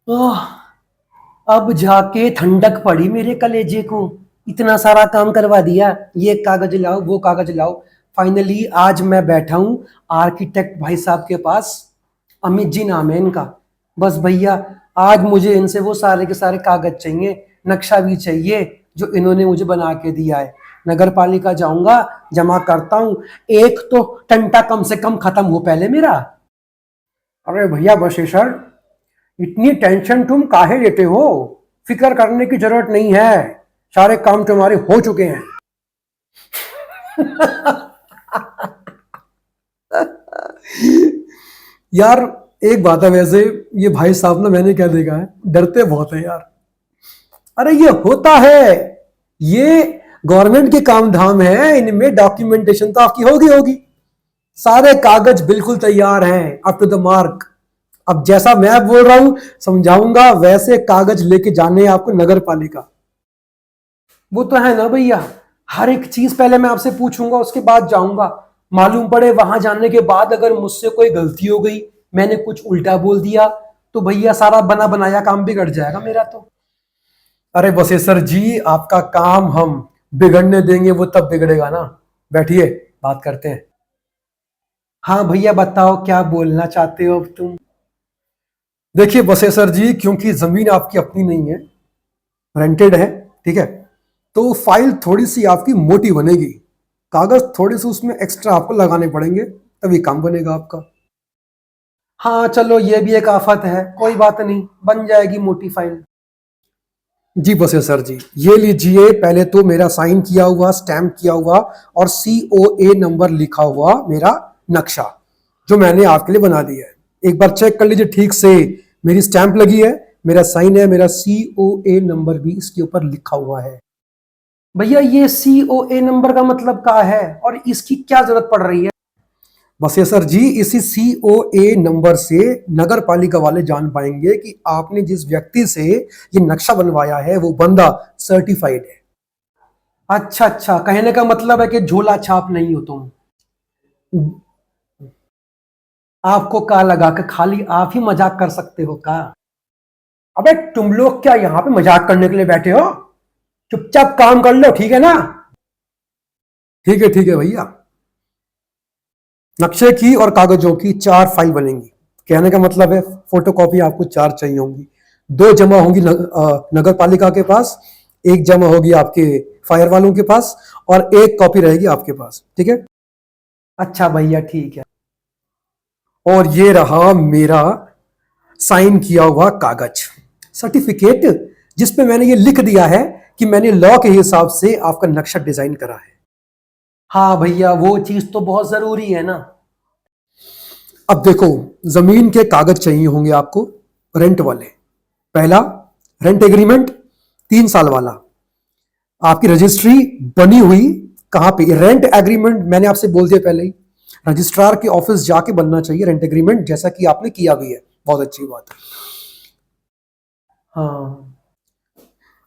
ओह, अब जाके ठंडक पड़ी मेरे कलेजे को। इतना सारा काम करवा दिया, ये कागज लाओ वो कागज लाओ। फाइनली आज मैं बैठा हूँ आर्किटेक्ट भाई साहब के पास। अमित जी नाम है इनका। बस भैया, आज मुझे इनसे वो सारे के सारे कागज चाहिए, नक्शा भी चाहिए जो इन्होंने मुझे बना के दिया है। नगर पालिका जाऊंगा, जमा करता हूँ। एक तो टंटा कम से कम खत्म हो पहले मेरा। अरे भैया बशेसर, इतनी टेंशन तुम काहे लेते हो? फिक्र करने की जरूरत नहीं है, सारे काम तुम्हारे हो चुके हैं। यार, एक बात है वैसे, ये भाई साहब ना मैंने क्या देखा है, डरते बहुत है यार। अरे ये होता है, ये गवर्नमेंट के काम धाम है, इनमें डॉक्यूमेंटेशन तो आपकी होगी होगी। सारे कागज बिल्कुल तैयार हैं, अप टू द मार्क। अब जैसा मैं बोल रहा हूं समझाऊंगा, वैसे कागज लेके जाने हैं आपको नगर पालिका। वो तो है ना भैया, हर एक चीज पहले मैं आपसे पूछूंगा, उसके बाद जाऊंगा। मालूम पड़े वहां जाने के बाद अगर मुझसे कोई गलती हो गई, मैंने कुछ उल्टा बोल दिया, तो भैया सारा बना बनाया काम बिगड़ जाएगा मेरा तो। अरे बसेसर जी, आपका काम हम बिगड़ने देंगे, वो तब बिगड़ेगा ना। बैठिए, बात करते हैं। हाँ भैया बताओ, क्या बोलना चाहते हो अब तुम? देखिए बसेसर जी, क्योंकि जमीन आपकी अपनी नहीं है, रेंटेड है, ठीक है, तो फाइल थोड़ी सी आपकी मोटी बनेगी। कागज थोड़े से उसमें एक्स्ट्रा आपको लगाने पड़ेंगे, तभी काम बनेगा आपका। हाँ चलो, ये भी एक आफत है, कोई बात नहीं, बन जाएगी मोटी फाइल। जी बसेसर जी, ये लीजिए, पहले तो मेरा साइन किया हुआ, स्टैम्प किया हुआ और COA नंबर लिखा हुआ मेरा नक्शा, जो मैंने आपके लिए बना दिया है। एक बार चेक कर लीजिए ठीक से, मेरी स्टैम्प लगी है, मेरा साइन है, मेरा COA नंबर भी इसके ऊपर लिखा हुआ है। भैया ये COA नंबर का मतलब क्या है और इसकी क्या जरूरत पड़ रही है? बसेसर जी, इसी COA नंबर से नगर पालिका वाले जान पाएंगे कि आपने जिस व्यक्ति से ये नक्शा बनवाया है वो बंदा सर्टिफाइड है। अच्छा अच्छा, कहने का मतलब है कि झोला छाप नहीं हो तुम। आपको क्या लगा कि खाली आप ही मजाक कर सकते हो क्या? अबे तुम लोग क्या यहाँ पे मजाक करने के लिए बैठे हो? चुपचाप काम कर लो, ठीक है ना? ठीक है भैया। नक्शे की और कागजों की 4 फाइल बनेंगी। कहने का मतलब है फोटोकॉपी आपको 4 चाहिए होंगी। 2 जमा होंगी नगर पालिका के पास, एक जमा होगी आपके फायर वालों के पास और एक कॉपी रहेगी आपके पास, ठीक है? अच्छा भैया ठीक है। और ये रहा मेरा साइन किया हुआ कागज, सर्टिफिकेट, जिसपे मैंने ये लिख दिया है कि मैंने लॉ के हिसाब से आपका नक्शा डिजाइन करा है। हाँ भैया, वो चीज तो बहुत जरूरी है ना। अब देखो, जमीन के कागज चाहिए होंगे आपको, रेंट वाले। पहला, रेंट एग्रीमेंट 3 साल वाला, आपकी रजिस्ट्री बनी हुई कहां पे? रेंट एग्रीमेंट मैंने आपसे बोल दिया पहले ही, रजिस्ट्रार के ऑफिस जाके बनना चाहिए रेंट एग्रीमेंट, जैसा कि आपने किया भी है, बहुत अच्छी बात है। हाँ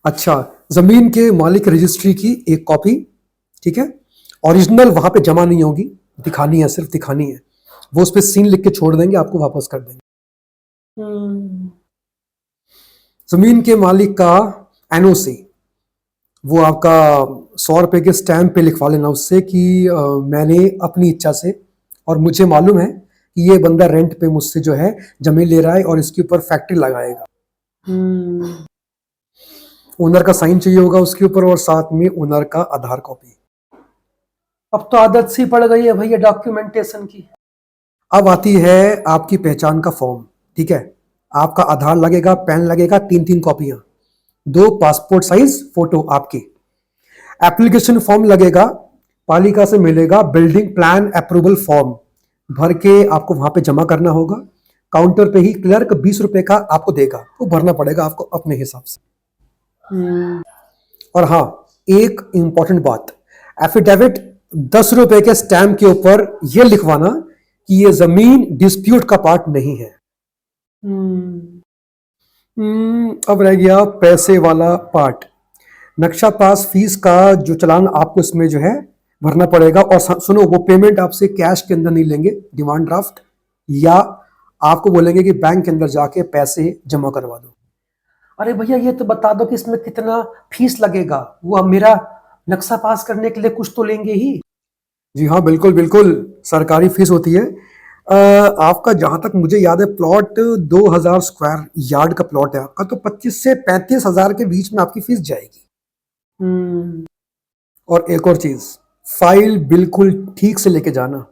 अच्छा, जमीन के मालिक रजिस्ट्री की एक कॉपी, ठीक है, ओरिजिनल वहां पे जमा नहीं होगी, दिखानी है, सिर्फ दिखानी है। वो उस पर सीन लिख के छोड़ देंगे, आपको वापस कर देंगे। जमीन के मालिक का NOC, वो आपका 100 रुपए के स्टैंप पे लिखवा लेना उससे कि मैंने अपनी इच्छा से, और मुझे मालूम है कि ये बंदा रेंट पे मुझसे जो है जमीन ले रहा है और इसके ऊपर फैक्ट्री लगाएगा। ओनर का साइन चाहिए होगा उसके ऊपर और साथ में ओनर का आधार कॉपी। अब तो आदत सी पड़ गई है भैया डॉक्यूमेंटेशन की। अब आती है आपकी पहचान का फॉर्म, ठीक है, आपका आधार लगेगा, पैन लगेगा, 3 कॉपियां, 2 पासपोर्ट साइज फोटो आपकी, एप्लीकेशन फॉर्म लगेगा, पालिका से मिलेगा बिल्डिंग प्लान अप्रूवल फॉर्म, भर के आपको वहां पे जमा करना होगा। काउंटर पे ही क्लर्क 20 रुपए का आपको देगा, वो भरना पड़ेगा आपको अपने हिसाब से। और हाँ, एक इंपॉर्टेंट बात, एफिडेविट 10 रुपए के स्टैम्प के ऊपर यह लिखवाना कि ये जमीन डिस्प्यूट का पार्ट नहीं है। अब रह गया पैसे वाला पार्ट। नक्शा पास फीस का जो चालान आपको इसमें जो है भरना पड़ेगा, और सुनो, वो पेमेंट आपसे कैश के अंदर नहीं लेंगे, डिमांड ड्राफ्ट या आपको बोलेंगे कि बैंक के अंदर जाके पैसे जमा करवा दो। अरे भैया ये तो बता दो कि इसमें कितना फीस लगेगा, वो अब मेरा नक्शा पास करने के लिए कुछ तो लेंगे ही। जी हाँ, बिल्कुल बिल्कुल, सरकारी फीस होती है। आपका जहां तक मुझे याद है प्लॉट 2000 स्क्वायर यार्ड का प्लॉट है आपका, तो 25 से 35 हजार के बीच में आपकी फीस जाएगी। और एक और चीज, फाइल बिल्कुल ठीक से लेके जाना,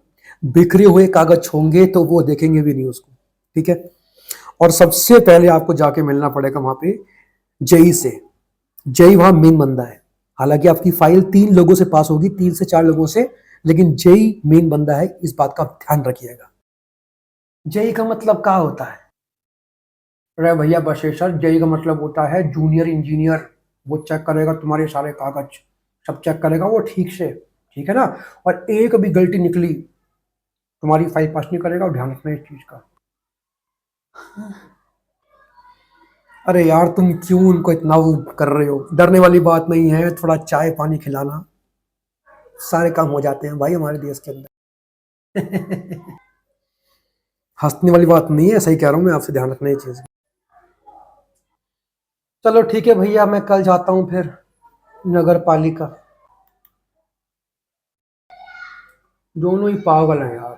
बिखरे हुए कागज होंगे तो वो देखेंगे भी नहीं उसको, ठीक है। और सबसे पहले आपको जाके मिलना पड़ेगा वहां पे जेई से। जेई वहां मेन बंदा है। हालांकि आपकी फाइल 3 लोगों से पास होगी, 3 से 4 लोगों से, लेकिन जेई मेन बंदा है, इस बात का ध्यान रखिएगा। जेई का मतलब क्या होता है? अरे भैया बशेश्वर, जेई का मतलब होता है जूनियर इंजीनियर। वो चेक करेगा तुम्हारे सारे कागज, सब चेक करेगा वो ठीक से, ठीक है ना। और एक भी गलती निकली, तुम्हारी फाइल पास नहीं करेगा, और ध्यान रखना इस चीज का। अरे यार तुम क्यों उनको इतना वो कर रहे हो? डरने वाली बात नहीं है, थोड़ा चाय पानी खिलाना, सारे काम हो जाते हैं भाई हमारे देश के अंदर। हंसने वाली बात नहीं है, सही कह रहा हूँ मैं आपसे, ध्यान रखना ये चीज। चलो ठीक है भैया, मैं कल जाता हूँ फिर नगर पालिका। दोनों ही पागल हैं यार।